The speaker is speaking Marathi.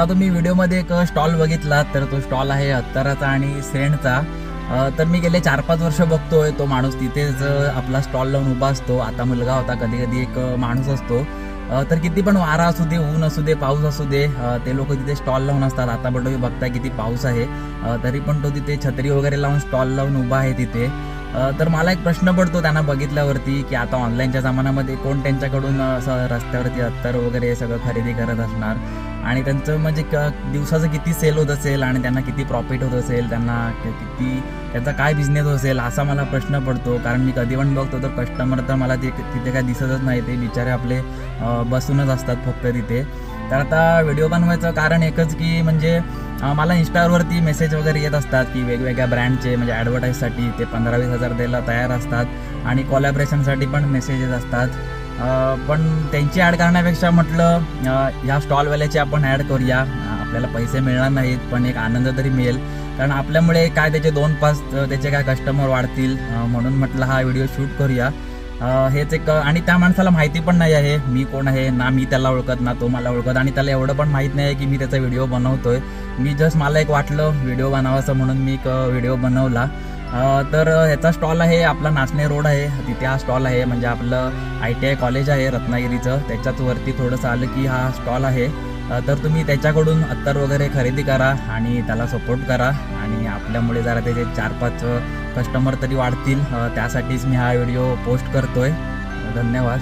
तुम्ही व्हिडिओमध्ये एक स्टॉल बघितला तर तो स्टॉल आहे अत्तराचा आणि सेंटचा. तर मी गेले 4-5 वर्ष बघतोय तो माणूस तिथेच आपला स्टॉल लावून उभा असतो. आता मुलगा होता, कधी कधी एक माणूस असतो. तर किती पण वारा असू दे, ऊन असू दे, पाऊस असू दे, ते लोक तिथे स्टॉल लावून असतात. आता पण तुम्ही बघताय किती पाऊस आहे, तरी पण तो तिथे छत्री वगैरे लावून स्टॉल लावून उभा आहे तिथे. तर मला एक प्रश्न पडतो त्यांना बघितल्यावरती की आता ऑनलाईनच्या जमान्यामध्ये कोण त्यांच्याकडून असं रस्त्यावरती अत्तर वगैरे सगळं खरेदी करत असणार, आणि त्यांचं म्हणजे दिवसाचं किती सेल होत असेल आणि त्यांना किती प्रॉफिट होत असेल, त्यांना किती त्याचा काय बिझनेस असेल असा मला प्रश्न पडतो. कारण मी कधी पण बघतो तर कस्टमर तर मला तिथे काय दिसतच नाही, ते बिचारे आपले बसूनच असतात फक्त तिथे. तर आता व्हिडिओ बनवायचं कारण एकच की म्हणजे मला इंस्टावरती मेसेज वगैरे येत असतात की वेगवेगळ्या ब्रँडचे म्हणजे ॲडव्हर्टाईजसाठी ते 15-20 हजार द्यायला तयार असतात, आणि कोलॅबरेशनसाठी पण मेसेज येत असतात. पण त्यांची ॲड करण्यापेक्षा म्हटलं ह्या स्टॉलवाल्याची आपण ॲड करूया. आपल्याला पैसे मिळणार नाहीत पण एक आनंद तरी मिळेल, कारण आपल्यामुळे काय त्याचे 2-5 त्याचे काय कस्टमर वाढतील, म्हणून म्हटलं हा व्हिडिओ शूट करूया. हेच एक, आणि त्या माणसाला माहिती पण नाही आहे मी कोण आहे, ना मी त्याला ओळखत ना तो मला ओळखत, आणि त्याला एवढं पण माहीत नाही आहे की मी त्याचा व्हिडिओ बनवतोय. मी जस्ट मला एक वाटलं व्हिडिओ बनवायचं म्हणून मी एक व्हिडिओ बनवला. तर ह्याचा स्टॉल आहे आपला नाचणे रोड आहे, तिथे हा स्टॉल आहे. म्हणजे आपलं ITI कॉलेज आहे रत्नागिरीचं, त्याच्याच वरती थोडंसं आलं की हा स्टॉल आहे. तर तुम्ही त्याच्याकडून अत्तर वगैरे खरेदी करा आणि त्याला सपोर्ट करा, आणि आपल्यामुळे जरा त्याचे 4-5 कस्टमर तरी वाढतील, त्यासाठीच मी हा व्हिडिओ पोस्ट करतोय. धन्यवाद.